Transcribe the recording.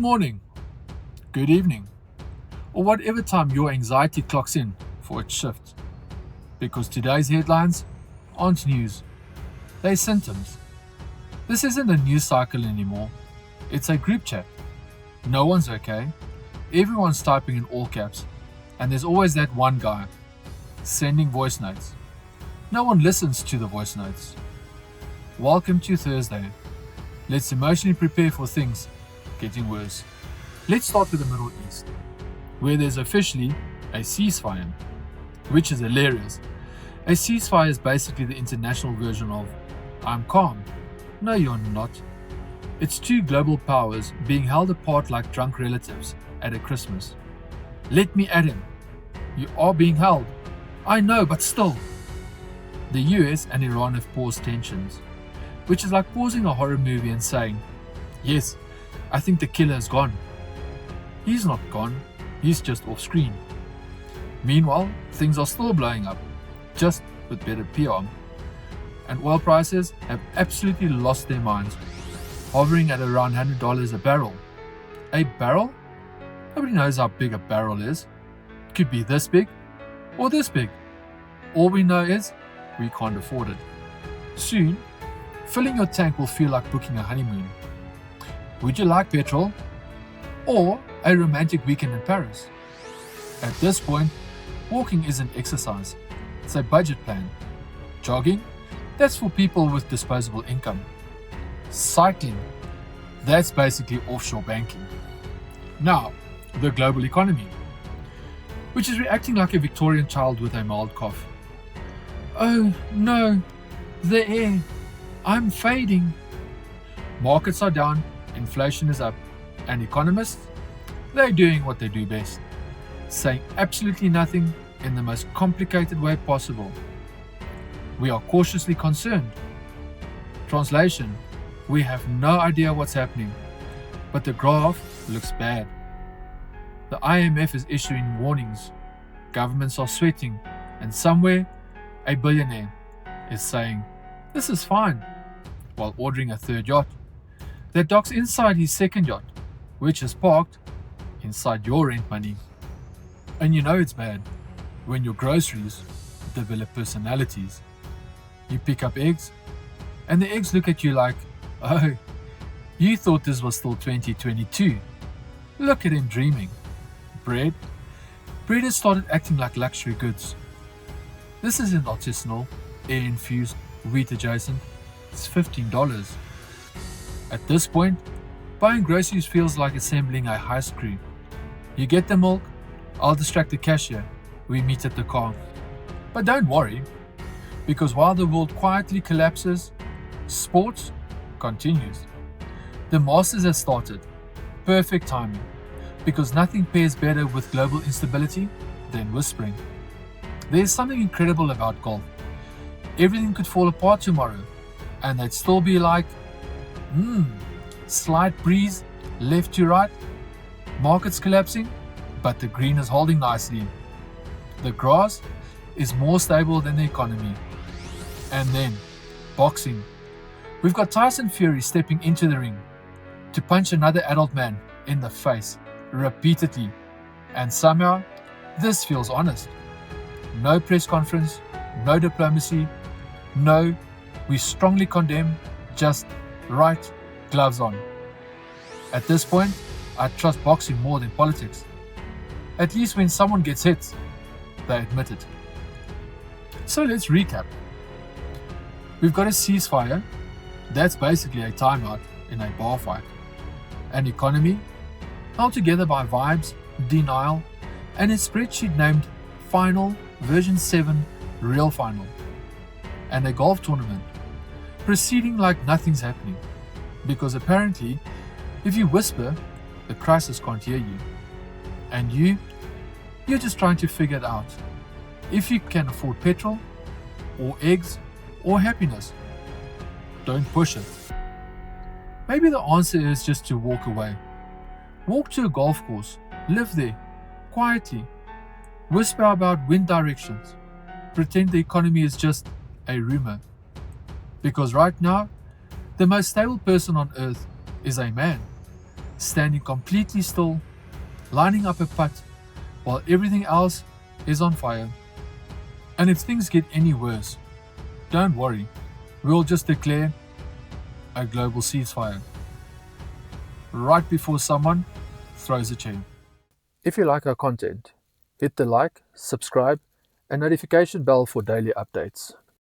morning, good evening, or whatever time your anxiety clocks in for its shift. Because today's headlines aren't news, they're symptoms. This isn't a news cycle anymore, it's a group chat. No one's okay, everyone's typing in all caps, and there's always that one guy sending voice notes. No one listens to the voice notes. Welcome to Thursday. Let's emotionally prepare for things getting worse. Let's start with the Middle East, where there's officially a ceasefire, which is hilarious. A ceasefire is basically the international version of I'm calm. No, you're not. It's two global powers being held apart like drunk relatives at a Christmas. Let me at him. You are being held. I know, but still. The US and Iran have paused tensions, which is like pausing a horror movie and saying, yes, I think the killer is gone. He's not gone, he's just off screen. Meanwhile, things are still blowing up, just with better PR. And oil prices have absolutely lost their minds, hovering at around $100 a barrel. A barrel? Nobody knows how big a barrel is. It could be this big or this big. All we know is we can't afford it. Soon, filling your tank will feel like booking a honeymoon. Would you like petrol or a romantic weekend in Paris? At this point, walking isn't exercise, it's a budget plan. Jogging, that's for people with disposable income. Cycling, that's basically offshore banking. Now, the global economy, which is reacting like a Victorian child with a mild cough. Oh no, the air, I'm fading. Markets are down, inflation is up, and economists, they're doing what they do best, saying absolutely nothing in the most complicated way possible. We are cautiously concerned. Translation, we have no idea what's happening, but the graph looks bad. The IMF is issuing warnings, governments are sweating, and somewhere, a billionaire is saying, this is fine, while ordering a third yacht that docks inside his second yacht, which is parked inside your rent money. And you know it's bad when your groceries develop personalities. You pick up eggs, and the eggs look at you like, oh, you thought this was still 2022. Look at him dreaming. Bread has started acting like luxury goods. This isn't artisanal, air-infused, wheat-adjacent. It's $15. At this point, buying groceries feels like assembling a heist crew. You get the milk, I'll distract the cashier, we meet at the car. But don't worry, because while the world quietly collapses, sports continues. The Masters has started. Perfect timing, because nothing pairs better with global instability than whispering. There's something incredible about golf. Everything could fall apart tomorrow, and they'd still be like, slight breeze, left to right, markets collapsing, but the green is holding nicely. The grass is more stable than the economy. And then, boxing. We've got Tyson Fury stepping into the ring to punch another adult man in the face repeatedly. And somehow, this feels honest. No press conference, no diplomacy, no, we strongly condemn, just right, gloves on. At this point, I trust boxing more than politics. At least when someone gets hit, they admit it. So let's recap. We've got a ceasefire, that's basically a timeout in a bar fight. An economy, held together by vibes, denial, and a spreadsheet named Final version 7 Real Final. And a golf tournament, proceeding like nothing's happening. Because apparently, if you whisper, the crisis can't hear you. And you're just trying to figure it out. If you can afford petrol, or eggs, or happiness, don't push it. Maybe the answer is just to walk away. Walk to a golf course, live there, quietly. Whisper about wind directions. Pretend the economy is just a rumor. Because right now, the most stable person on earth is a man. standing completely still, lining up a putt while everything else is on fire. And if things get any worse, don't worry, we'll just declare a global ceasefire right before someone throws a chair. If you like our content, hit the like, subscribe, and notification bell for daily updates.